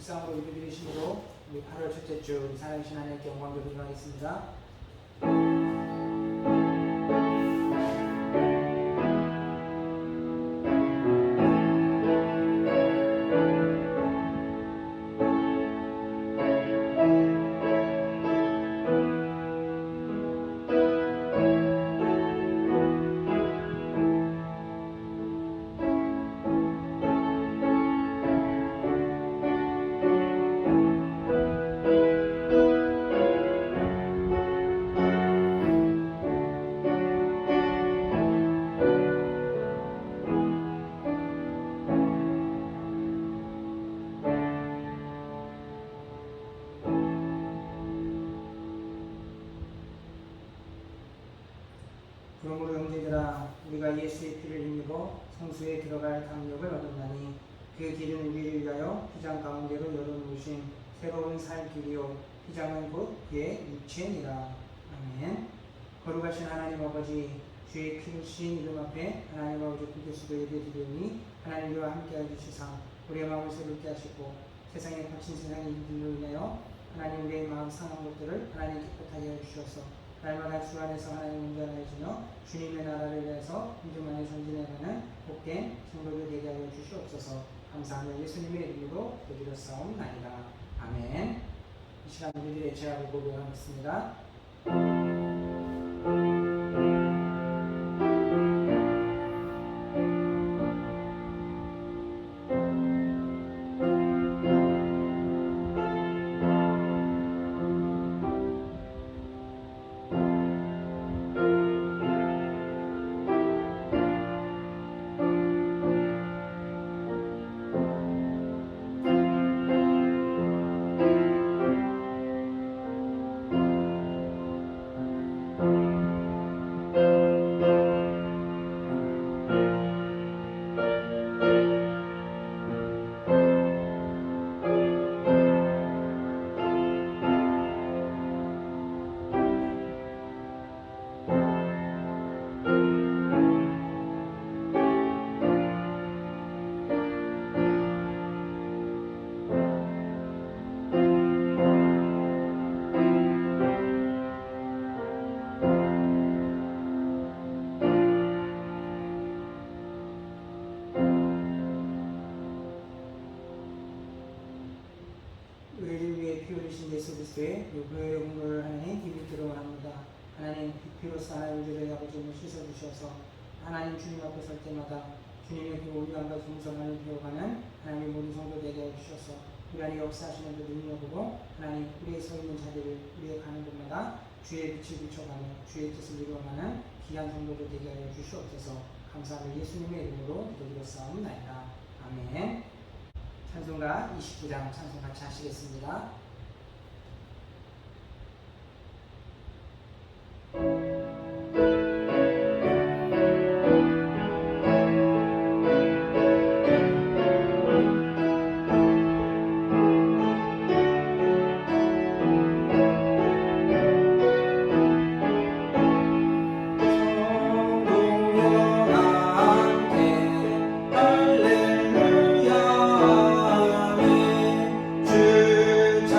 묵상으로 예배드리심으로 우리 8월 첫째 주 우리 살아계신 하나님께 영광 돌리도록 하겠습니다. 그러므로 형제들아 우리가 예수의 피를 힘입어 성수에 들어갈 담력을 얻었나니 그 길은 우리를 위하여 휘장 가운데로 열어놓으신 새로운 살 길이요 휘장은 곧 그의 육체니라. 아멘. 거룩하신 하나님 아버지, 주의 크신 이름 앞에 하나님 아버지 구교수도 예배드리오니 하나님 우리와 함께하여 주시사 우리의 마음을 새롭게 하시고 세상에 거친 세상의 일들로 인하여 하나님 우리의 마음 상한 것들을 하나님 깨끗하게 하여 주셔서 날마다 주 안에서 하나님 운전하여주며 주님의 나라를 위해서 믿음 안에 전진해가는 복된 성도들 되게 하여 주시옵소서. 감사하며 예수님의 이름으로 기도드렸사옵나이다. 아멘. 이 시간 우리들의 죄악을 고백하겠습니다. 우리를 위해 피 흘리신 예수 그리스도의 요구의 공로를 하나님 기쁘게 들어갑니다. 하나님 피로써 하나님 우리의 아버지를 씻어주셔서 하나님 주님 앞에 설 때마다 주님의 그 온유함과 정성을 배워가는 하나님 모든 성도 되게 해주셔서 우리 안에 역사하시는 그 능력으로 하나님 우리의 서 있는 자리를 우리의 가는 곳마다 주의 빛을 비춰가며 주의 뜻을 이루어가는 귀한 성도들 되게 하여 주시옵소서. 감사하며 예수님의 이름으로 기도드렸사옵나이다. 아멘. 찬송가 29장 찬송 같이 하시겠습니다. 주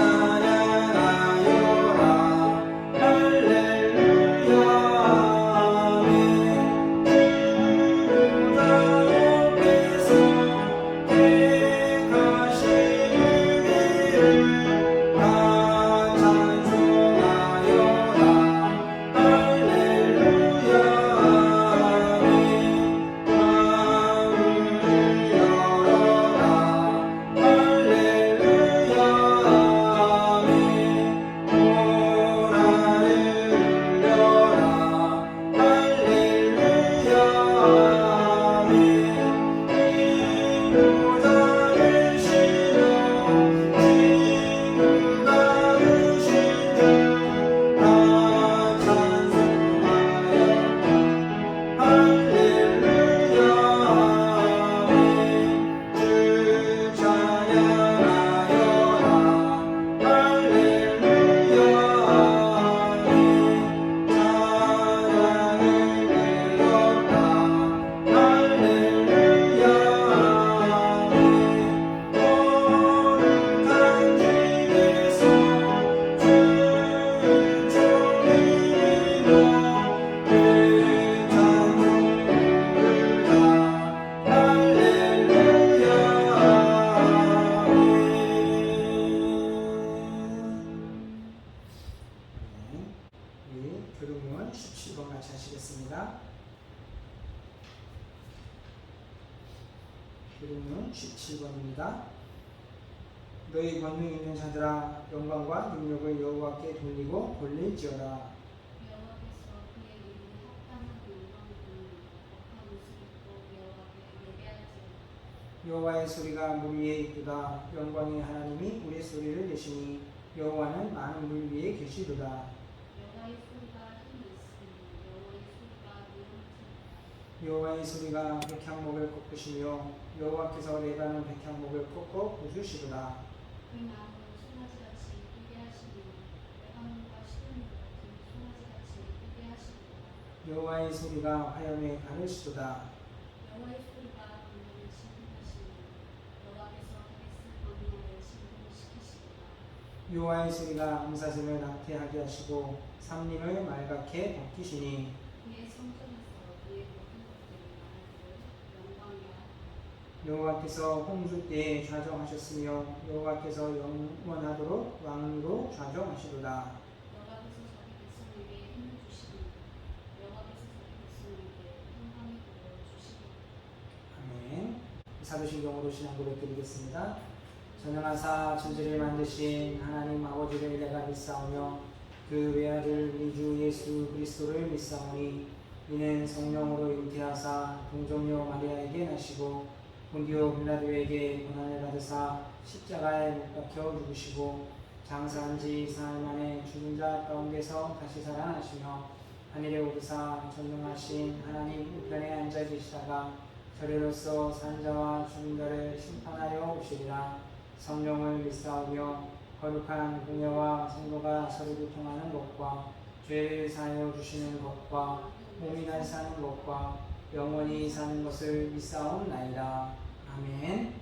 너희 권능 있는 자들아 영광과 능력을 여호와께 돌리고 돌릴지어다. 여호와께서 그의 이름에 합당한 영광을 거룩한 옷을 입고 여호와께 예배할지어다. 여호와의 소리가 물 위에 있도다. 영광의 하나님이 우리 소리를 내시니 여호와는 많은 물 위에 계시도다. 여호와의 소리가 힘이 있으니 여호와의 소리가 무덤을 여호와의 소리가 백향목을 꺾으시며 여호와께서 레바논 백향목을 꺾어 부수시도다. 그 나무는 송아지같이 뛰게 하시니 레바논과 시돈이 같은 송아지같이 뛰게 하시리로다. 여호와의 소리가 화염에 가르시도다. 여호와의 소리가 광야를 진동하시니 여호와께서 다윗을 광야에 진동시키시리로다. 여호와의 소리가 암사슴을 낙태하게 하시고 삼림을 말갛게 벗기시니 그의 성전에서 그의 모든 것들이 말하기를 영광이야. 여호와께서 홍수 때에 좌정하셨으며 여호와께서 영원하도록 왕으로 좌정하시도다. 여호와께서 자기 백성에게 힘을 주시니 여호와께서 자기 백성에게 평강의 복을 주시니. 아멘. 사도신경으로 신앙 고백 드리겠습니다. 전능하사 천지를 만드신 하나님 아버지를 내가 믿사오며 그 외아들 우리 주 예수 그리스도를 믿사오니 이는 성령으로 잉태하사 동정녀 마리아에게 나시고 본디오 빌라도에게 고난을 받으사 십자가에 못 박혀 죽으시고 장사한 지 사흘 만에 죽은 자 가운데서 다시 살아나시며 하늘에 오르사 전능하신 하나님 우편에 앉아 계시다가 저리로서 산 자와 죽은 자를 심판하여 오시리라. 성령을 믿사오며 거룩한 공예와 성도가 서로 교통하는 것과 죄를 사하여 주시는 것과 몸이 날 사는 것과 영원히 사는 것을 믿사옵나이다. 아멘.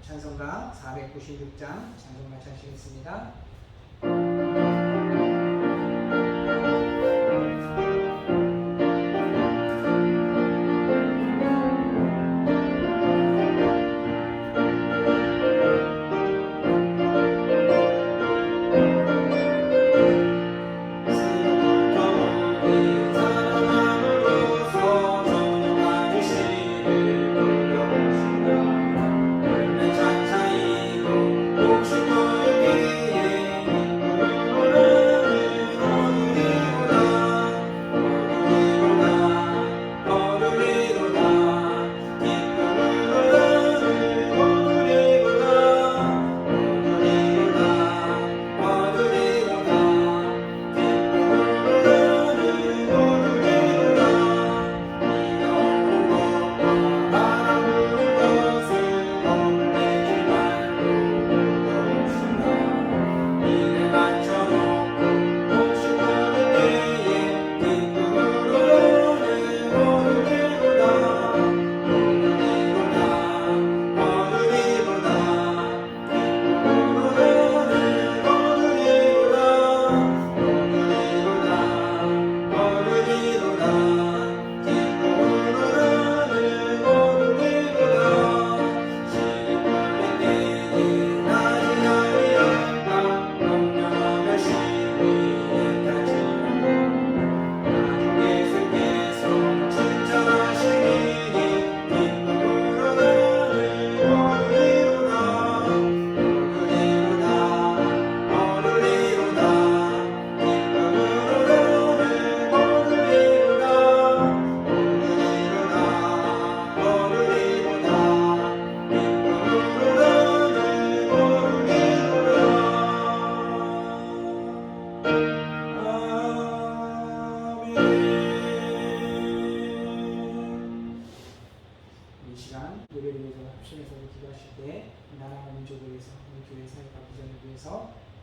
찬송가 496장 찬송 같이 하시겠습니다.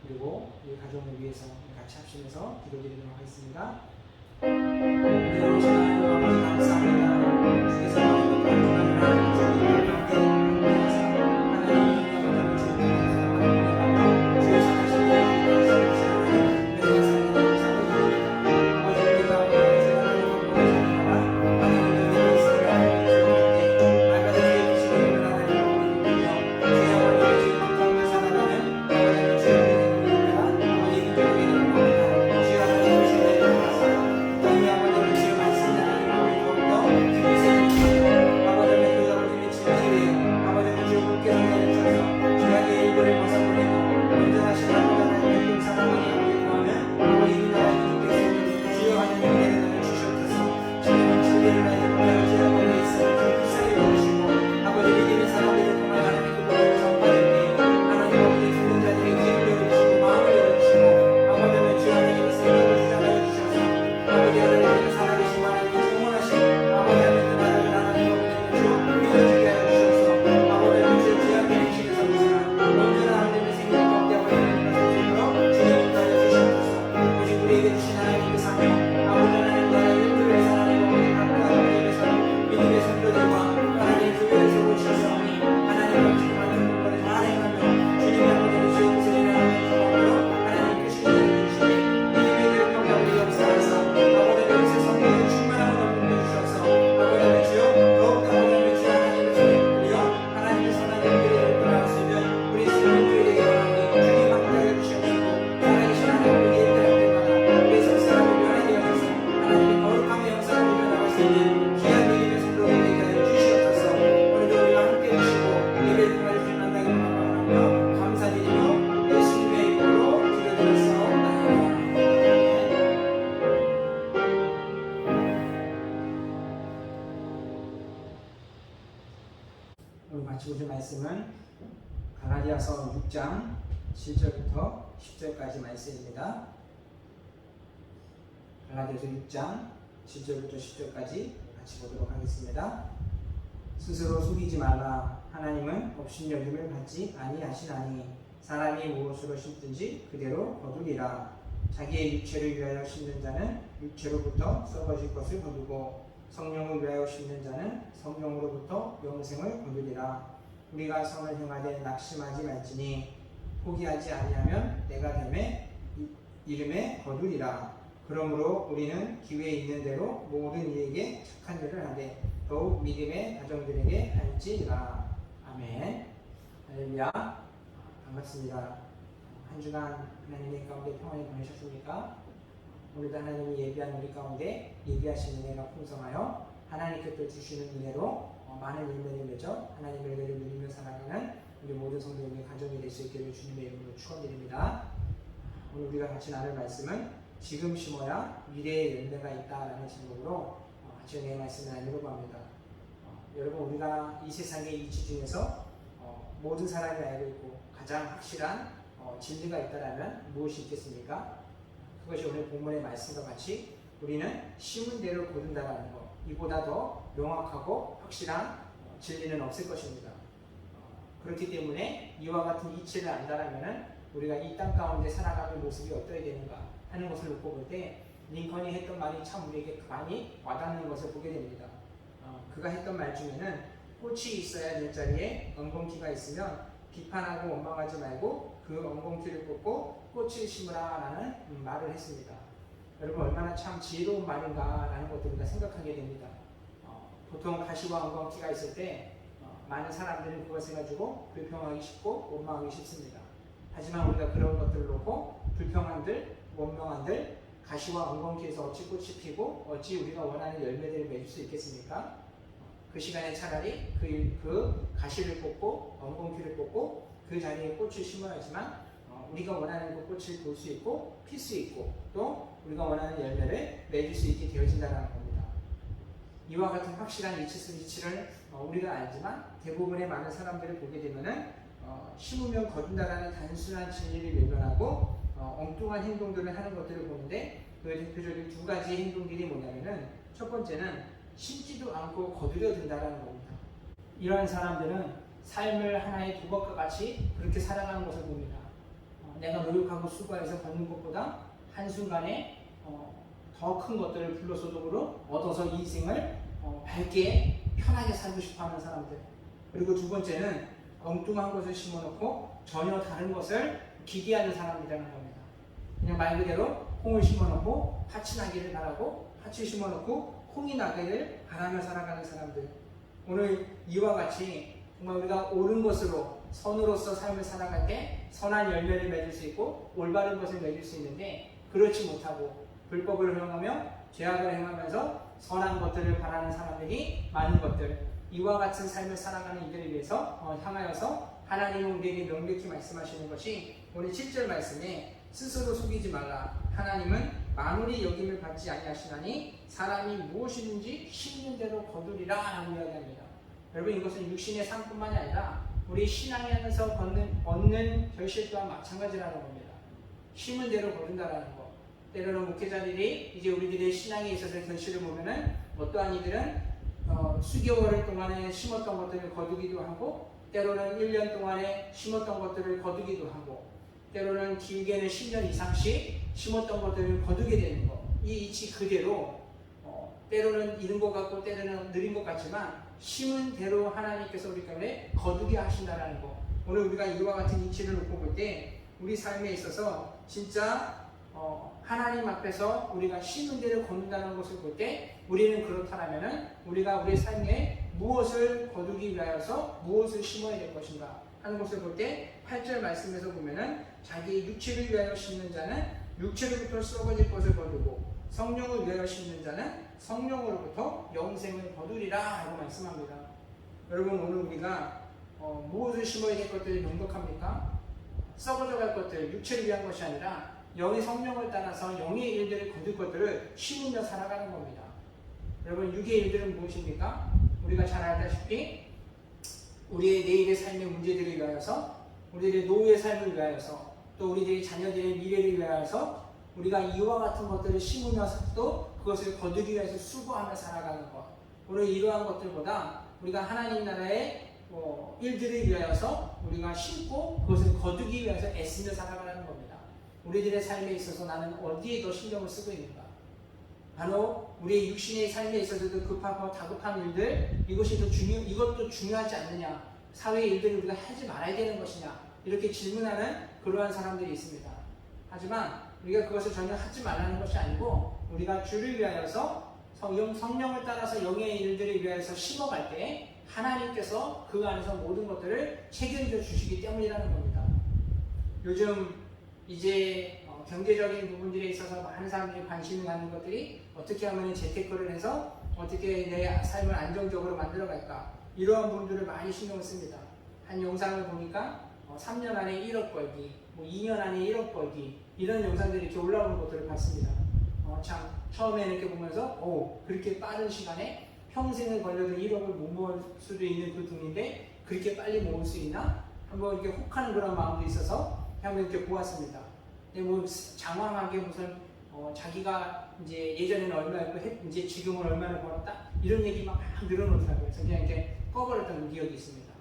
그리고 우리 가정을 위해서 같이 합심해서 기도드리도록 하겠습니다. 감사합니다. 갈라디아서 6장 7절부터 10절까지 말씀입니다. 갈라디아서 6장 7절부터 10절까지 같이 보도록 하겠습니다. 스스로 속이지 말라. 하나님은 없인 여김을 받지 아니하시나니 사람이 무엇으로 심든지 그대로 거두리라. 자기의 육체를 위하여 심는 자는 육체로부터 썩어질 것을 거두고 성령을 위하여 심는 자는 성령으로부터 영생을 거두리라. 우리가 선을 행하되 낙심하지 말지니 포기하지 아니하면 내가 됨에 이름에 거두리라. 그러므로 우리는 기회 있는 대로 모든 이에게 착한 일을 하되 더욱 믿음의 가정들에게 할지니라. 아멘. 할렐루야. 반갑습니다. 한 주간 하나님의 가운데 평안히 보내셨습니까? 오늘도 하나님이 예비한 우리 가운데 예비하신 은혜가 풍성하여 하나님께서 주시는 은혜로 많은 열매를 맺어 하나님의 은혜를 누리며 살아가는 우리 모든 성도님의 가정이 될 수 있기를 주님의 이름으로 축원드립니다. 오늘 우리가 같이 나눌 말씀은 지금 심어야 미래의 열매가 있다라는 제목으로 같이 은혜의 말씀을 나누려고 합니다. 여러분, 우리가 이 세상의 이치 중에서 모든 사람이 알고 있고 가장 확실한 진리가 있다라면 무엇이 있겠습니까? 그것이 오늘 본문의 말씀과 같이 우리는 심은 대로 거둔다라는 것, 이보다 더 명확하고 확실한 진리는 없을 것입니다. 그렇기 때문에 이와 같은 이치를 안다라면 우리가 이 땅 가운데 살아가는 모습이 어떠해야 되는가 하는 것을 놓고 볼 때 링컨이 했던 말이 참 우리에게 많이 와닿는 것을 보게 됩니다. 그가 했던 말 중에는 꽃이 있어야 될 자리에 엉겅퀴가 있으면 비판하고 원망하지 말고 그 엉겅퀴를 꽂고 꽃을 심으라 라는 말을 했습니다. 여러분, 얼마나 참 지혜로운 말인가 라는 것도 우리가 생각하게 됩니다. 보통 가시와 엉겅퀴가 있을 때 많은 사람들은 그것을 가지고 불평하기 쉽고 원망하기 쉽습니다. 하지만 우리가 그런 것들을 놓고 불평한들, 원망한들, 가시와 엉겅퀴에서 어찌 꽃이 피고 어찌 우리가 원하는 열매들을 맺을 수 있겠습니까? 그 시간에 차라리 그 가시를 꽂고 엉겅퀴를 꽂고 그 자리에 꽃을 심어야지만 우리가 원하는 그 꽃을 볼 수 있고 필 수 있고 또 우리가 원하는 열매를 맺을 수 있게 되어진다는 겁니다. 이와 같은 확실한 이치를 우리가 알지만 대부분의 많은 사람들을 보게 되면은 심으면 거둔다라는 단순한 진리를 외면하고 엉뚱한 행동들을 하는 것들을 보는데 그 대표적인 두 가지 행동들이 뭐냐면은 첫 번째는 심지도 않고 거두려 든다라는 겁니다. 이러한 사람들은 삶을 하나의 도박과 같이 그렇게 살아가는 것을 봅니다. 내가 노력하고 수고해서 걷는 것보다 한순간에 더 큰 것들을 불로소득으로 얻어서 이 인생을 밝게 편하게 살고 싶어하는 사람들. 그리고 두 번째는 엉뚱한 것을 심어놓고 전혀 다른 것을 기대하는 사람이라는 겁니다. 그냥 말 그대로 콩을 심어놓고 팥이 나기를 바라고 팥을 심어놓고 콩이 나기를 바라며 살아가는 사람들. 오늘 이와 같이 정말 우리가 옳은 것으로 선으로서 삶을 살아갈 때 선한 열매를 맺을 수 있고 올바른 것을 맺을 수 있는데 그렇지 못하고 불법을 행하며 죄악을 행하면서 선한 것들을 바라는 사람들이 많은 것들, 이와 같은 삶을 살아가는 이들을 위해서 향하여서 하나님은 우리에게 명백히 말씀하시는 것이 오늘 7절 말씀에 스스로 속이지 말라. 하나님은 만물이 여김을 받지 아니하시나니 사람이 무엇이든지 심는 대로 거두리라 라고 이야기합니다. 여러분, 이것은 육신의 삶뿐만이 아니라 우리 신앙에 안에서 얻는 결실 또한 마찬가지라는 겁니다. 심은 대로 거둔다라는 것. 때로는 목회자들이 이제 우리들의 신앙에 있어서 결실을 보면은 어떠한 이들은 수개월을 동안에 심었던 것들을 거두기도 하고 때로는 1년 동안에 심었던 것들을 거두기도 하고 때로는 길게는 10년 이상씩 심었던 것들을 거두게 되는 것. 이 이치 그대로 때로는 이른 것 같고 때로는 느린 것 같지만 심은 대로 하나님께서 우리 가운데 거두게 하신다는 것. 오늘 우리가 이와 같은 이치를 놓고 볼 때 우리 삶에 있어서 진짜 하나님 앞에서 우리가 심은 대로 거둔다는 것을 볼 때 우리는 그렇다면은 우리가 우리 삶에 무엇을 거두기 위하여서 무엇을 심어야 될 것인가 하는 것을 볼 때 8절 말씀에서 보면은 자기 육체를 위하여 심는 자는 육체로부터 썩어질 것을 거두고 성령을 위하여 심는 자는 성령으로부터 영생을 거두리라 라고 말씀합니다. 여러분, 오늘 우리가 무엇을 심어야 될 것들이 명백합니까? 썩어져 갈 것들, 육체를 위한 것이 아니라 영의 성령을 따라서 영의 일들을 거둘 것들을 심으며 살아가는 겁니다. 여러분, 육의 일들은 무엇입니까? 우리가 잘 알다시피 우리의 내일의 삶의 문제들을 위하여서 우리들의 노후의 삶을 위하여서 또 우리들의 자녀들의 미래를 위하여서 우리가 이와 같은 것들을 심으면서 또 그것을 거두기 위해서 수고하며 살아가는 것. 오늘 이러한 것들보다 우리가 하나님 나라의 일들을 위하여서 우리가 심고 그것을 거두기 위해서 애쓰며 살아가는 겁니다. 우리들의 삶에 있어서 나는 어디에 더 신경을 쓰고 있는가? 바로 우리의 육신의 삶에 있어서도 급하고 다급한 일들, 이것도 중요하지 않느냐? 사회의 일들을 우리가 하지 말아야 되는 것이냐? 이렇게 질문하는 그러한 사람들이 있습니다. 하지만 우리가 그것을 전혀 하지 말라는 것이 아니고 우리가 주를 위하여서 성령을 따라서 영의 일들을 위하여서 심어갈 때 하나님께서 그 안에서 모든 것들을 책임져 주시기 때문이라는 겁니다. 요즘 이제 경제적인 부분들에 있어서 많은 사람들이 관심이 가는 것들이 어떻게 하면 재테크를 해서 어떻게 내 삶을 안정적으로 만들어갈까, 이러한 부분들을 많이 신경을 씁니다. 한 영상을 보니까 3년 안에 1억 벌기, 2년 안에 1억 벌기, 이런 영상들이 이렇게 올라오는 것들을 봤습니다. 참 처음에는 이렇게 보면서 그렇게 빠른 시간에 평생을 걸려도 1억을 못 모을 수도 있는 그 돈인데 그렇게 빨리 모을 수 있나? 한번 이렇게 혹하는 그런 마음도 있어서 한번 이렇게 보았습니다. 근데 장황하게 무슨 자기가 이제 예전에는 얼마였고 이제 지금은 얼마나 벌었다? 이런 얘기만 막 늘어놓더라고요. 그래서 그냥 이렇게 꺼버렸던 기억이 있습니다.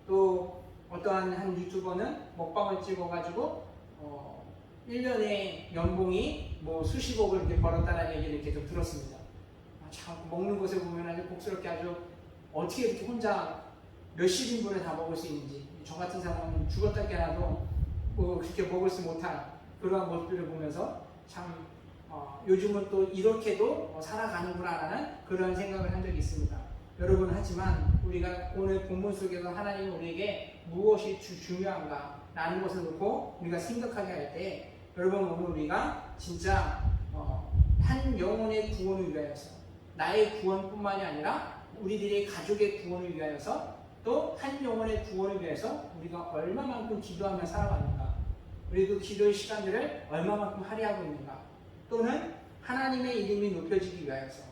또 어떠한 한 유튜버는 먹방을 찍어가지고 1년에 연봉이 수십억을 이렇게 벌었다는 얘기를 이렇게 좀 들었습니다. 참 먹는 것을 보면 아주 복스럽게 아주 어떻게 이렇게 혼자 몇십 인분을 다 먹을 수 있는지, 저 같은 사람은 죽었다 깨나도 그렇게 먹을 수 못할 그러한 모습들을 보면서 참 요즘은 또 이렇게도 살아가는구나라는 그런 생각을 한 적이 있습니다. 여러분, 하지만 우리가 오늘 본문 속에서 하나님이 우리에게 무엇이 중요한가 라는 것을 놓고 우리가 생각하게 할 때, 여러분, 오늘 우리가 진짜 한 영혼의 구원을 위하여서, 나의 구원뿐만이 아니라 우리들의 가족의 구원을 위하여서, 또 한 영혼의 구원을 위해서 우리가 얼마만큼 기도하며 살아가는가, 우리 그 기도의 시간들을 얼마만큼 할애하고 있는가, 또는 하나님의 이름이 높여지기 위하여서,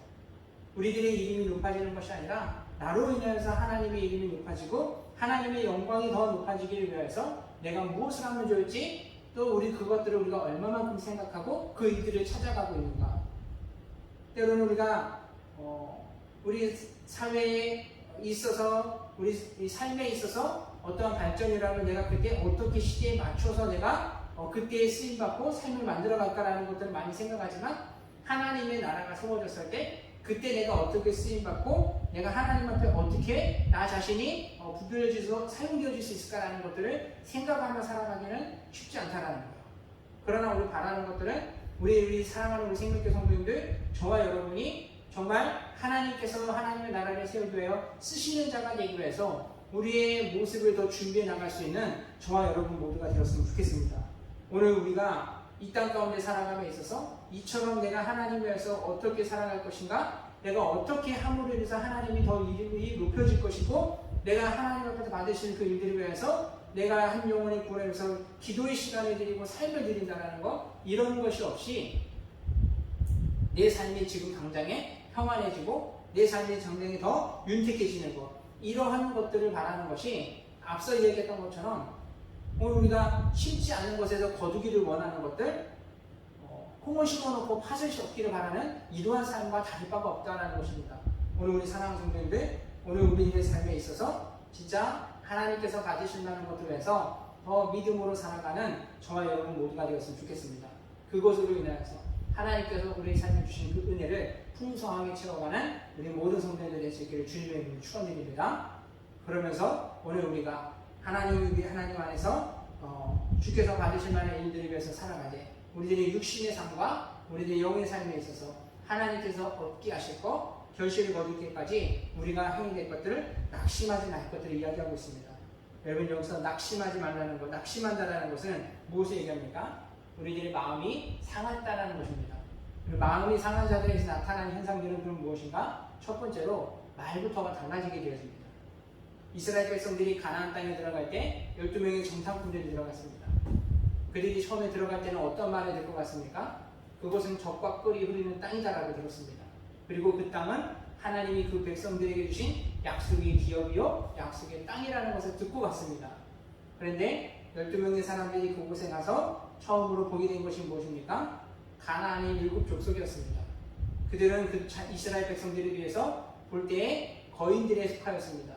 우리들의 이름이 높아지는 것이 아니라 나로 인해서 하나님의 이름이 높아지고 하나님의 영광이 더 높아지기를 위해서 내가 무엇을 하면 좋을지, 또 우리 그것들을 우리가 얼마만큼 생각하고 그 일들을 찾아가고 있는가. 때로는 우리가 우리 사회에 있어서, 우리 이 삶에 있어서 어떠한 발전이라면 내가 그때 어떻게 시대에 맞춰서 내가 그때에 쓰임받고 삶을 만들어갈까라는 것들을 많이 생각하지만, 하나님의 나라가 세워졌을 때 그때 내가 어떻게 쓰임받고 내가 하나님 앞에 어떻게 나 자신이 부드러워져서 사용되어질 수 있을까라는 것들을 생각하며 살아가기는 쉽지 않다라는 거예요. 그러나 우리 바라는 것들은 우리 사랑하는 우리 생명교 성도님들, 저와 여러분이 정말 하나님께서 하나님의 나라를 세우려 쓰시는 자가 되기 위해서 우리의 모습을 더 준비해 나갈 수 있는 저와 여러분 모두가 되었으면 좋겠습니다. 오늘 우리가 이 땅 가운데 살아감에 있어서 이처럼 내가 하나님 위해서 어떻게 살아갈 것인가, 내가 어떻게 함으로 인해서 하나님이 더 이름이 높여질 것이고, 내가 하나님 앞에서 받으실 그 일들을 위해서 내가 한 영혼의 구원을 위해서 기도의 시간을 드리고 삶을 드린다는 것, 이런 것이 없이 내 삶이 지금 당장에 평안해지고 내 삶의 당장에 더 윤택해지는 것, 이러한 것들을 바라는 것이 앞서 얘기했던 것처럼 오늘 우리가 심지 않은 것에서 거두기를 원하는 것들, 콩을 심어놓고 팥을 얻기를 바라는 이러한 삶과 다를 바가 없다는 것입니다. 오늘 우리 사랑하는 성도님들, 오늘 우리의 삶에 있어서 진짜 하나님께서 가지신다는 것들을 위해서 더 믿음으로 살아가는 저와 여러분 모두가 되었으면 좋겠습니다. 그것으로 인하여서 하나님께서 우리의 삶에 주신 그 은혜를 풍성하게 채워가는 우리 모든 성도님들의 있기를 주님의 이름으로 축원드립니다. 그러면서 오늘 우리가 하나님 안에서 주께서 받으실 만한 일들을 위해서 살아가되, 우리들의 육신의 삶과 우리들의 영의 삶에 있어서 하나님께서 얻게 하실 것, 결실을 거둘 때까지 우리가 행해야 될 것들을 낙심하지 말 것들을 이야기하고 있습니다. 여러분, 여기서 낙심하지 말라는 것, 낙심한다라는 것은 무엇을 얘기합니까? 우리들의 마음이 상했다라는 것입니다. 마음이 상한 자들에서 나타나는 현상들은 그럼 무엇인가? 첫 번째로 말부터가 달라지게 되었습니다. 이스라엘 백성들이 가나안 땅에 들어갈 때 12명의 정탐꾼들이 들어갔습니다. 그들이 처음에 들어갈 때는 어떤 말을 듣고 갔습니까? 그곳은 젖과 꿀이 흐르는 땅이다라고 들었습니다. 그리고 그 땅은 하나님이 그 백성들에게 주신 약속의 기업이요 약속의 땅이라는 것을 듣고 갔습니다. 그런데 12명의 사람들이 그곳에 가서 처음으로 보게 된 것이 무엇입니까? 가나안의 7 족속이었습니다. 그들은 그 이스라엘 백성들에 비해서 볼 때에 거인들에 속하였습니다.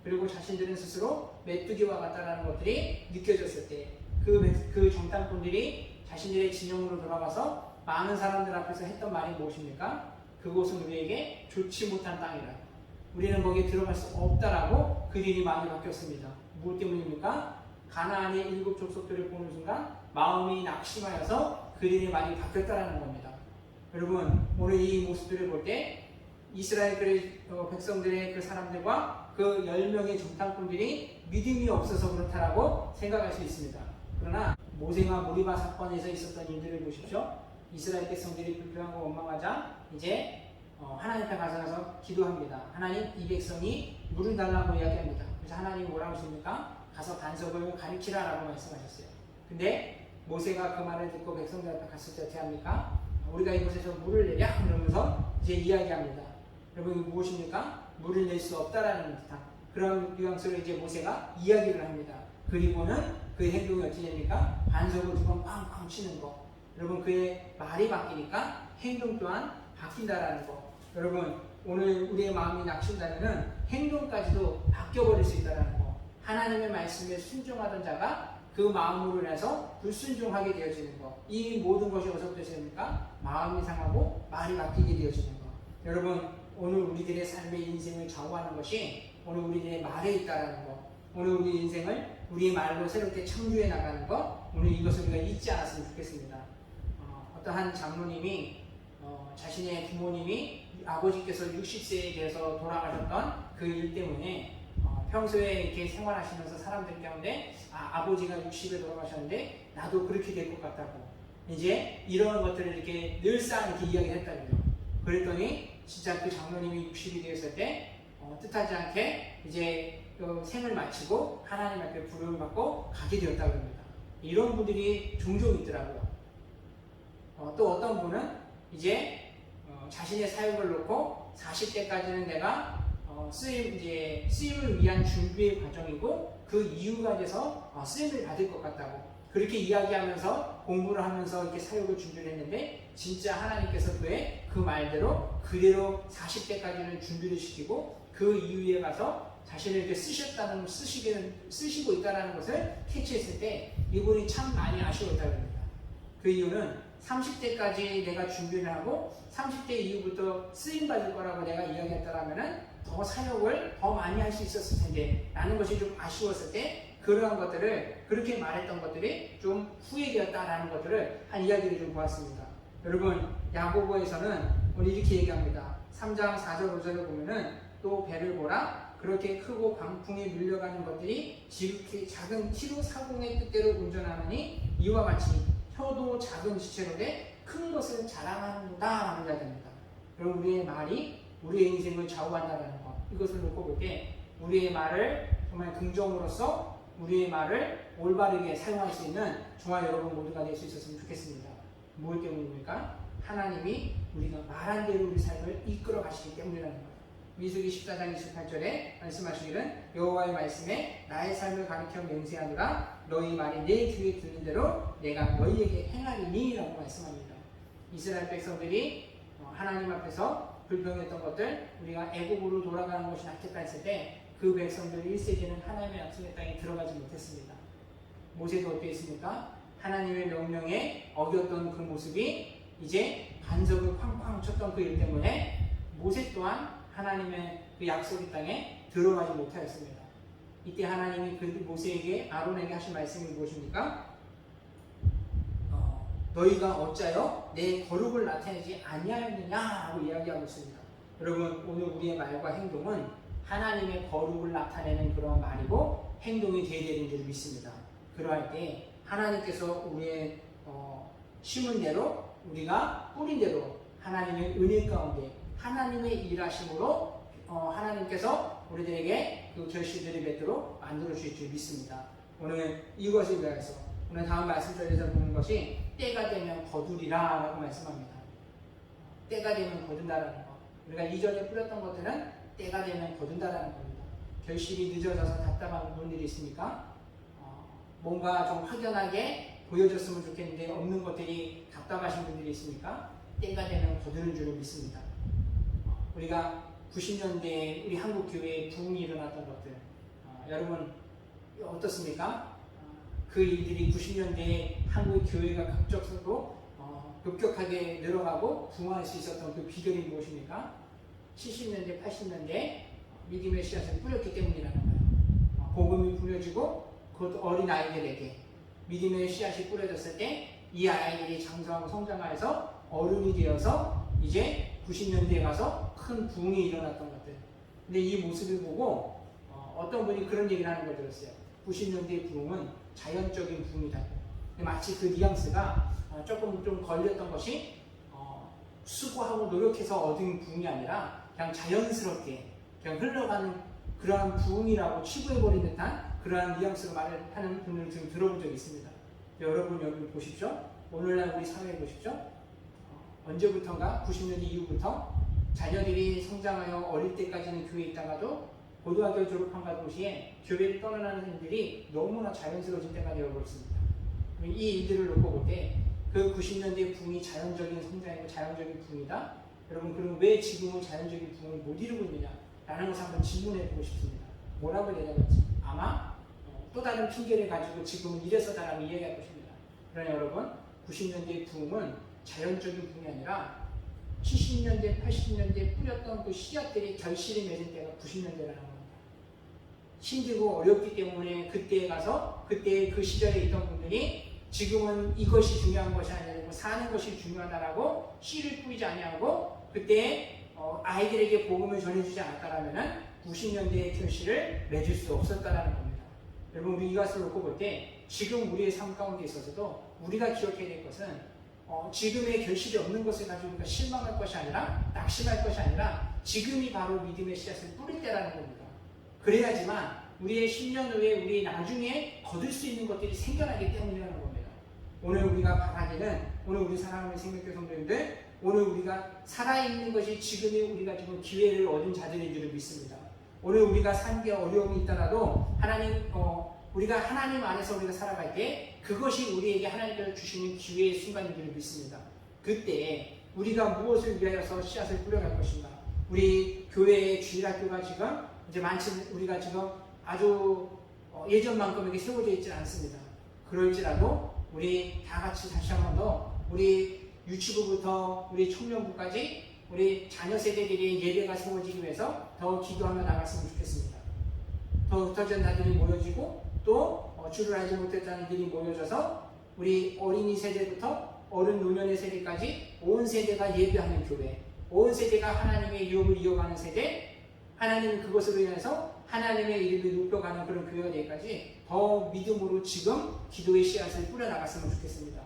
그리고 자신들은 스스로 메뚜기와 같다라는 것들이 느껴졌을 때 그 정탐꾼들이 자신들의 진영으로 돌아가서 많은 사람들 앞에서 했던 말이 무엇입니까? 그곳은 우리에게 좋지 못한 땅이라. 우리는 거기에 들어갈 수 없다라고 그들이 마음이 바뀌었습니다. 무엇 때문입니까? 가나안의 7 족속들을 보는 순간 마음이 낙심하여서 그들의 말이 바뀌었다라는 겁니다. 여러분, 오늘 이 모습들을 볼 때 이스라엘 백성들의 그 사람들과 그 10명의 정탐꾼들이 믿음이 없어서 그렇다라고 생각할 수 있습니다. 그러나 모세와 무리바 사건에서 있었던 일들을 보십시오. 이스라엘 백성들이 불평하고 원망하자 이제 하나님 앞에 가서 기도합니다. 하나님, 이 백성이 물을 달라고 이야기합니다. 그래서 하나님 뭐라고 하십니까? 가서 반석을 가리키라라고 말씀하셨어요. 근데 모세가 그 말을 듣고 백성들 앞에 갔을 때 어떻게 합니까? 우리가 이곳에서 물을 내랴 그러면서 이제 이야기합니다. 여러분, 이거 무엇입니까? 물을 낼 수 없다라는 듯한 그런 뉘앙스로 이제 모세가 이야기를 합니다. 그리고는 그의 행동이 어떻게 됩니까? 반석을 2번 쾅쾅 치는 거. 여러분, 그의 말이 바뀌니까 행동 또한 바뀐다라는 거. 여러분, 오늘 우리의 마음이 낙심되면은 행동까지도 바뀌어버릴 수 있다라는 거. 하나님의 말씀에 순종하던 자가 그 마음으로 인해서 불순종하게 되어지는 거. 이 모든 것이 어디서부터 시작됩니까? 마음이 상하고 말이 바뀌게 되어지는 거. 여러분, 오늘 우리들의 삶의 인생을 좌우하는 것이 오늘 우리들의 말에 있다라는 거. 오늘 우리 인생을 우리의 말로 새롭게 창조해 나가는 것, 오늘 이것을 우리가 잊지 않았으면 좋겠습니다. 어떠한 장로님이 자신의 부모님이 아버지께서 60세에 대해서 돌아가셨던 그 일 때문에 평소에 이렇게 생활하시면서 사람들 가운데 아버지가 60에 돌아가셨는데 나도 그렇게 될 것 같다고 이제 이런 것들을 이렇게 늘상 이렇게 이야기를 했다고요. 그랬더니 진짜 그 장로님이 60이 되었을 때 뜻하지 않게 이제 생을 마치고 하나님 앞에 부름을 받고 가게 되었다고 합니다. 이런 분들이 종종 있더라고요. 또 어떤 분은 이제 자신의 사역을 놓고 40대까지는 내가 쓰임을 위한 준비의 과정이고 그 이유가 돼서 쓰임을 받을 것 같다고 그렇게 이야기하면서 공부를 하면서 이렇게 사역을 준비를 했는데 진짜 하나님께서 그의 그 말대로 그대로 40대까지는 준비를 시키고 그 이후에 가서 자신을 이렇게 쓰시고 있다는 것을 캐치했을 때 이분이 참 많이 아쉬웠다고 합니다. 그 이유는 30대까지 내가 준비를 하고 30대 이후부터 쓰임받을 거라고 내가 이야기했다라면은 더 사역을 더 많이 할 수 있었을 텐데 라는 것이 좀 아쉬웠을 때 그러한 것들을 그렇게 말했던 것들이 좀 후회되었다라는 것들을 한 이야기를 좀 보았습니다. 여러분, 야고보에서는 오늘 이렇게 얘기합니다. 3장 4절 5절을 보면은 또 배를 보라 그렇게 크고 광풍에 밀려가는 것들이 지극히 작은 티로 사공의 뜻대로 운전하느니 이와 같이 혀도 작은 지체로되 큰 것을 자랑하는도다 라는 이야기입니다. 여러분, 우리의 말이 우리의 인생을 좌우한다는 것 이것을 놓고 볼 때 우리의 말을 정말 긍정으로서 우리의 말을 올바르게 사용할 수 있는 저와 여러분 모두가 될 수 있었으면 좋겠습니다. 무엇 때문입니까? 하나님이 우리가 말한 대로 우리 삶을 이끌어 가시기 때문이라는 거예요. 민수기 14장 28절에 말씀하시기는 여호와의 말씀에 나의 삶을 가르쳐 맹세하노라 너희 말이 내 귀에 듣는 대로 내가 너희에게 행하리니 라고 말씀합니다. 이스라엘 백성들이 하나님 앞에서 불평했던 것들 우리가 애국으로 돌아가는 것이 낫겠다 했을 때 그 백성들 1세기는 하나님의 약속의 땅에 들어가지 못했습니다. 모세도 어떻게 했습니까? 하나님의 명령에 어겼던 그 모습이 이제 반석을 쾅쾅 쳤던 그 일 때문에 모세 또한 하나님의 그 약속의 땅에 들어가지 못하였습니다. 이때 하나님이 그 모세에게 아론에게 하신 말씀이 무엇입니까? 너희가 어찌하여 내 거룩을 나타내지 아니하였느냐라고 이야기하고 있습니다. 여러분, 오늘 우리의 말과 행동은 하나님의 거룩을 나타내는 그런 말이고 행동이 되어야 되는 줄 믿습니다. 그러할 때 하나님께서 우리의 심은 대로 우리가 뿌린 대로 하나님의 은혜 가운데 하나님의 일하심으로 하나님께서 우리들에게 그 결실들을 맺도록 만들어 주실 줄 믿습니다. 오늘 이것을 위해서 오늘 다음 말씀절에서 보는 것이 때가 되면 거두리라 라고 말씀합니다. 때가 되면 거둔다라는 것. 우리가 이전에 뿌렸던 것들은 때가 되면 거둔다라는 겁니다. 결실이 늦어져서 답답한 분들이 있습니까? 뭔가 좀 확연하게 보여줬으면 좋겠는데 없는 것들이 답답하신 분들이 있습니까? 때가 되면 거두는 줄을 믿습니다. 우리가 90년대에 우리 한국 교회에 부흥이 일어났던 것들, 여러분 어떻습니까? 그 일들이 90년대에 한국 교회가 극적으로 급격하게 늘어가고 부흥할 수 있었던 그 비결이 무엇입니까? 70년대, 80년대 믿음의 씨앗을 뿌렸기 때문이라는 거예요. 복음이 뿌려지고 그 어린 아이들에게 믿음의 씨앗이 뿌려졌을 때 이 아이들이 장성하고 성장하여서 어른이 되어서 이제 90년대에 가서 큰 부흥이 일어났던 것들. 근데 이 모습을 보고 어떤 분이 그런 얘기를 하는 걸 들었어요. 90년대의 부흥은 자연적인 부흥이다. 마치 그 뉘앙스가 조금 좀 걸렸던 것이 수고하고 노력해서 얻은 부흥이 아니라 그냥 자연스럽게 그냥 흘러가는 그러한 부흥이라고 치부해버린 듯한 그러한 뉘앙스로 말을 하는 분을 좀 들어본 적이 있습니다. 여러분 여기 보십시오. 오늘날 우리 사회에 보십시오. 언제부턴가 90년대 이후부터 자녀들이 성장하여 어릴 때까지는 교회에 있다가도 고등학교 졸업한 동시에 교회를 떠나는 일들이 너무나 자연스러워진 때가 되어버렸습니다. 이 일들을 놓고 볼 때 그 90년대 부흥이 자연적인 성장이고 자연적인 부흥이다. 여러분 그럼 왜 지금은 자연적인 부흥을 못 이루고 있느냐 라는 것을 한번 질문해보고 싶습니다. 뭐라고 대답할지 아마 또 다른 핑계를 가지고 지금은 이래서다라고 이야기할 것입니다. 그러나 여러분 90년대의 부흥은 자연적인 부흥이 아니라 70년대, 80년대에 뿌렸던 그 씨앗들이 결실을 맺은 때가 90년대라는 겁니다. 힘들고 어렵기 때문에 그때에 가서 그때 그 시절에 있던 분들이 지금은 이것이 중요한 것이 아니고 사는 것이 중요하다라고 씨를 뿌리지 아니하고 그때 아이들에게 복음을 전해주지 않았다라면 90년대의 결실을 맺을 수 없었다라는 겁니다. 여러분 우리 이것을 놓고 볼 때 지금 우리의 삶 가운데 있어서도 우리가 기억해야 될 것은 지금의 결실이 없는 것을 가지고 우리가 실망할 것이 아니라 낙심할 것이 아니라 지금이 바로 믿음의 씨앗을 뿌릴 때라는 겁니다. 그래야지만 우리의 10년 후에 우리 나중에 거둘 수 있는 것들이 생겨나기 때문이라는 겁니다. 오늘 우리가 바라기는 오늘 우리 사랑하는 생명교회 성도님들 오늘 우리가 살아있는 것이 지금의 우리가 지금 기회를 얻은 자들인 줄을 믿습니다. 오늘 우리가 삶에 어려움이 있더라도 하나님 우리가 하나님 안에서 우리가 살아갈 때 그것이 우리에게 하나님께서 주시는 기회의 순간인 줄을 믿습니다. 그때 우리가 무엇을 위하여서 씨앗을 뿌려갈 것인가? 우리 교회의 주일학교가 지금 이제 많지 우리가 지금 아주 예전만큼 이렇게 세워져 있지 않습니다. 그럴지라도 우리 다 같이 다시 한 번 더 우리 유치부부터 우리 청년부까지 우리 자녀 세대들이 예배가 세워지기 위해서 더 기도하며 나갔으면 좋겠습니다. 더 흩어진 자들이 모여지고 또 주를 알지 못했다는 이들이 모여져서 우리 어린이 세대부터 어른 노년의 세대까지 온 세대가 예배하는 교회, 온 세대가 하나님의 유업을 이어가는 세대, 하나님 그것으로 인해서 하나님의 이름을 높여가는 그런 교회가 되기까지 더 믿음으로 지금 기도의 씨앗을 뿌려나갔으면 좋겠습니다.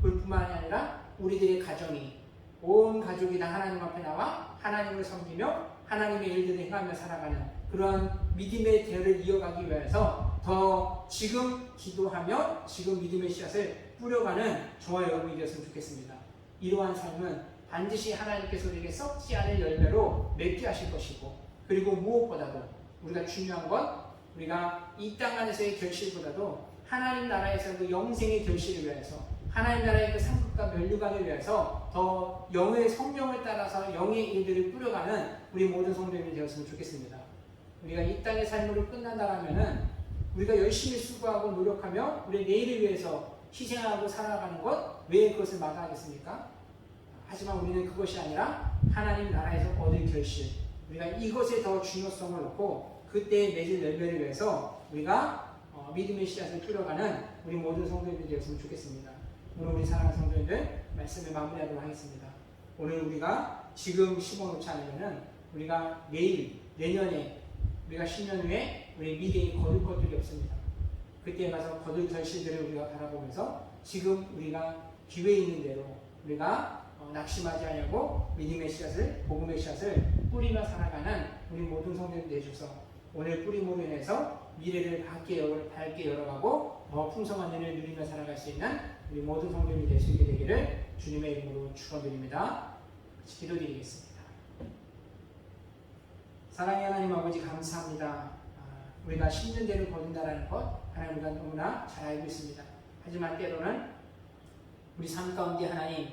그뿐만이 아니라 우리들의 가정이 온 가족이 다 하나님 앞에 나와 하나님을 섬기며 하나님의 일들을 행하며 살아가는 그러한 믿음의 대를 이어가기 위해서 더 지금 기도하며 지금 믿음의 씨앗을 뿌려가는 저와 여러분이 되었으면 좋겠습니다. 이러한 삶은 반드시 하나님께서 우리에게 썩지 않을 열매로 맺게 하실 것이고 그리고 무엇보다도 우리가 중요한 건 우리가 이 땅 안에서의 결실보다도 하나님 나라에서 그 영생의 결실을 위해서 하나님 나라의 그 상급과 면류관을 위해서 더 영의 성령을 따라서 영의 일들을 뿌려가는 우리 모든 성도님이 되었으면 좋겠습니다. 우리가 이 땅의 삶으로 끝난다라면은 우리가 열심히 수고하고 노력하며 우리 내일을 위해서 희생하고 살아가는 것 왜 그것을 마다하겠습니까? 하지만 우리는 그것이 아니라 하나님 나라에서 얻을 결실 우리가 이것에 더 중요성을 놓고 그때의 맺을 열매를 위해서 우리가 믿음의 씨앗을 뿌려가는 우리 모든 성도님들이 되었으면 좋겠습니다. 오늘 우리 사랑하는 성도님들 말씀을 마무리하도록 하겠습니다. 오늘 우리가 지금 심어놓지 않으면 우리가 내일 내년에 우리가 10년 후에 우리 미래에 거둘 것들이 없습니다. 그때 가서 거둘 결실들을 우리가 바라보면서 지금 우리가 기회 있는 대로 우리가 낙심하지 않고 믿음의 씨앗을 복음의 씨앗을 뿌리며 살아가는 우리 모든 성도님들 되셔서 오늘 뿌림으로 인해서 미래를 밝게 열어가고 더 풍성한 은혜를 누리며 살아갈 수 있는 우리 모든 성도님이 될 수 있게 되기를 주님의 이름으로 축원드립니다. 기도드리겠습니다. 사랑의 하나님 아버지 감사합니다. 우리가 10년 대를 거둔다라는 것 하나님 우리가 너무나 잘 알고 있습니다. 하지만 때로는 우리 삶 가운데 하나님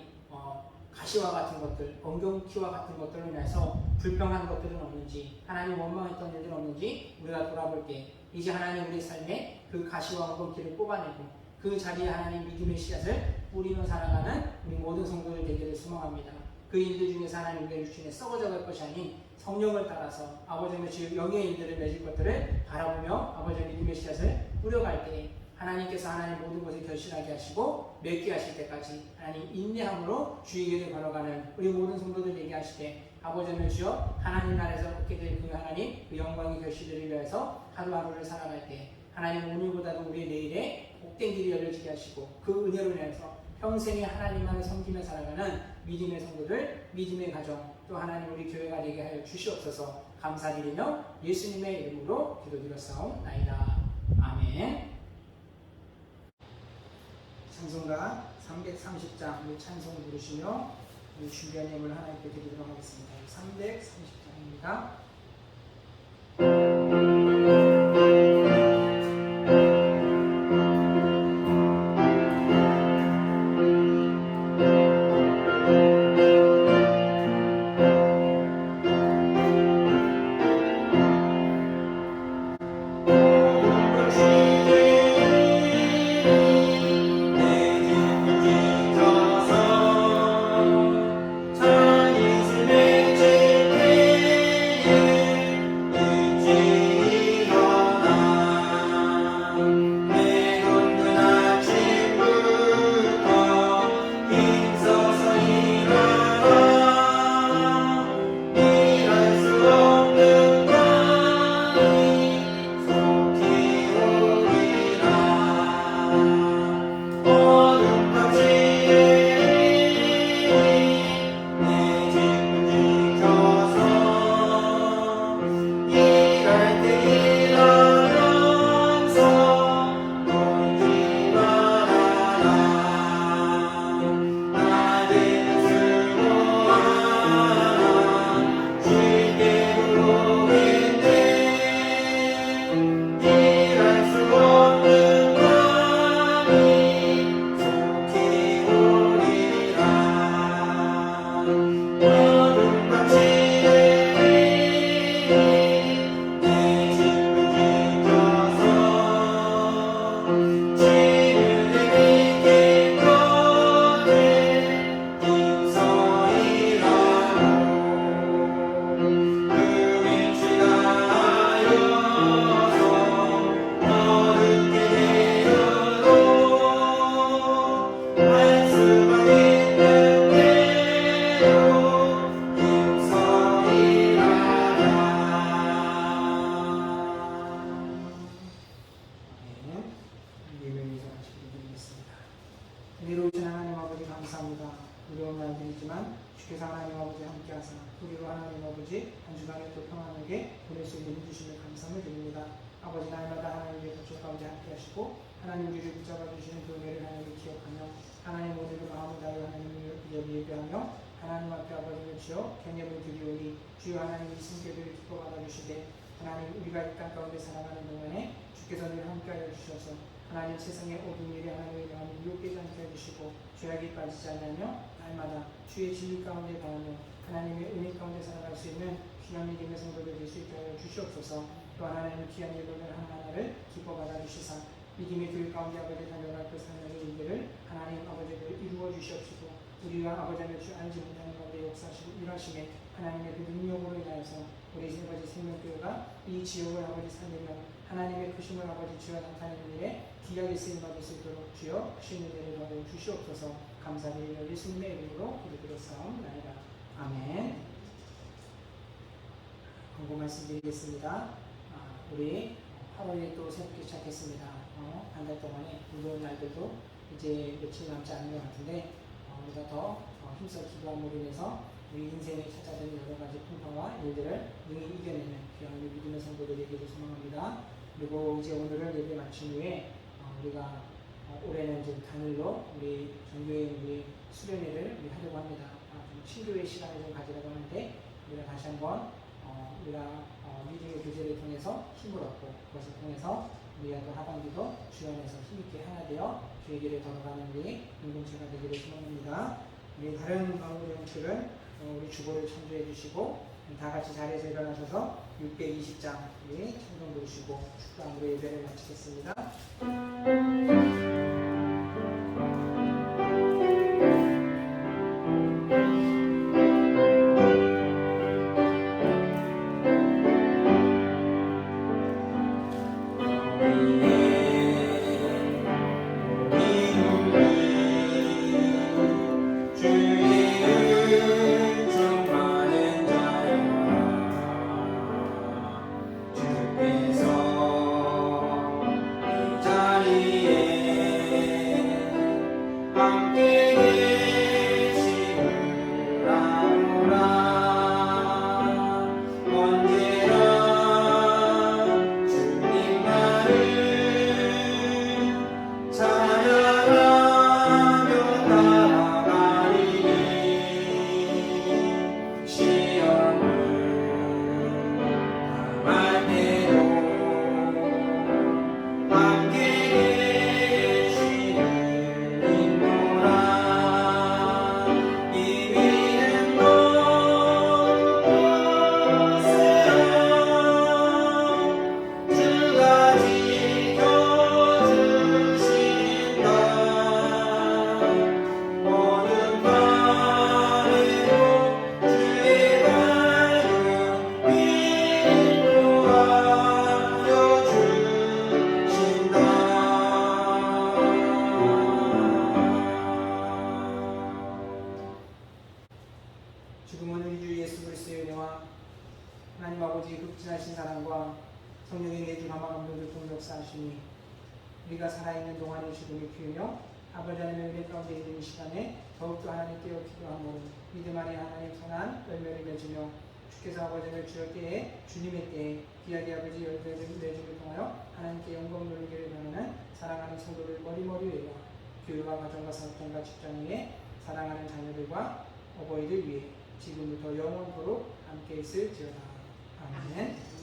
가시와 같은 것들, 엉겅퀴와 같은 것들로 인해서 불평한 것들은 없는지, 하나님 원망했던 일들은 없는지 우리가 돌아볼 때 이제 하나님 우리 삶에 그 가시와 엉겅퀴를 뽑아내고 그 자리에 하나님 믿음의 씨앗을 뿌리며 살아가는 우리 모든 성도들 되기를 소망합니다. 그 일들 중에서 하나님 우리의 육신에 썩어져 갈 것이 아닌 성령을 따라서 아버지의 주 영의 일들을 맺을 것들을 바라보며 아버지의 믿음의 씨앗을 뿌려갈 때 하나님께서 하나님 모든 것을 결실하게 하시고 맺게 하실 때까지 하나님 인내함으로 주의 길을 걸어가는 우리 모든 성도들 되게 하실 때 아버지의 주여 하나님 나라에서 얻게 될 그 하나님 그 영광의 결실들을 위해서 하루하루를 살아갈 때 하나님 오늘보다도 우리의 내일에 복된 길이 열려지게 하시고 그 은혜로 인해서 평생에 하나님만을 섬기며 살아가는 믿음의 성도들, 믿음의 가정, 또 하나님 우리 교회가 되게 하여 주시옵소서 감사드리며 예수님의 이름으로 기도드렸사옵나이다. 아멘. 찬송가 330장 우리 찬송 부르시며 우리 준비한 예물 하나님께 드리도록 하겠습니다. 330장입니다. 은혜로우신 하나님 아버지 감사합니다. 어려운 날들이지만 주께서 하나님 아버지 함께하사 우리로 하나님 아버지 한 주간에 또 평안하게 보낼 수 있는 주심을 감사를 드립니다. 아버지 날마다 하나님의 도처 가운데 함께하시고 하나님 우리를 붙잡아 주시는 그 은혜를 하나님 기억하며 하나님 오늘도 마음을 다하여 하나님을 예배하며 하나님 앞에 아버지를 주여 개념을 드리오니 주여 하나님 이 승계를 기뻐 받아주시되 하나님 우리가 이 땅 가운데 살아가는 동안에 주께서 늘 함께하여 주셔서 하나님 세상의 모든 일에 하나님의 마음을 미혹되지 않게 해주시고 죄악에 빠지지 않으며 날마다 주의 진리 가운데 가며 하나님의 은혜 가운데 살아갈 수 있는 귀한 믿음의 성도들 될 수 있게 하여 주시옵소서. 또 하나님의 귀한 일들을 하나하나를 기뻐 받아주시사 믿음의 길 가운데 아버지 달려갈 그 삶의 일들을 하나님 아버지를 이루어 주시옵시고 우리가 아버지의 주 알지 못하는 가운데 역사하시고 일하심에 하나님의 그 능력으로 인하여서 우리 아버지 생명교회가 이 지역을 아버지 살리며 하나님의 크심을 아버지 주여 나타내는 일에 귀하게 쓰임받을 수 있도록 주여 크신 은혜를 받아 주시옵소서. 감사드리며 예수님의 이름으로 기도드렸사옵나이다. 아멘. 광고 말씀드리겠습니다. 우리 8월에 또 새롭게 시작했습니다. 한 달 동안에 무더운 날들도 이제 며칠 남지 않은 것 같은데 우리가 더 힘써 기도함으로 인해서 우리 인생에 찾아드는 여러 가지 풍파와 일들을 능히 이겨내는 귀한 믿음의 성도들에게도 소망합니다. 그리고 이제 오늘을 예배 마친 후에 우리가 올해는 이제 당일로 우리 전교회 우리 수련회를 하려고 합니다. 좀 친교회 시간을 좀 가지려고 하는데 우리가 다시 한번 우리가 믿음의 교제를 통해서 힘을 얻고 그것을 통해서 우리가 또 하반기도 주 안에서 힘있게 하나 되어 주의 길에 걸어가는 우리 공동체가 되기를 소망합니다. 우리 다른 방법들은 우리 주보를 참조해 주시고 다 같이 자리에서 일어나셔서 620장 우리 찬송 부르시고 축도함으로 예배를 마치겠습니다. 죽음은 우리 주 예수 그리스도의 은혜와 하나님 아버지의 극진하신 사랑과 성령의 내주 감화 감동을 동역사하시니 우리가 살아있는 동안의 죽음을 피우며 아버지 하나님의 은혜 가운데 있는 이 시간에 더욱더 하나님께 기도하며 믿음 안에 하나님 선한 열매를 맺으며 주께서 아버지 하나님의 주여 때에 주님의 때에 귀하게 아버지 열매를 맺음을 통하여 하나님께 영광 돌리기를 바라는 사랑하는 성도를 머리머리 외워 교회와 가정과 사업장과 직장 위에 사랑하는 자녀들과 어버이들 위해 지금부터 영원토록 함께 있을지어다. 아멘.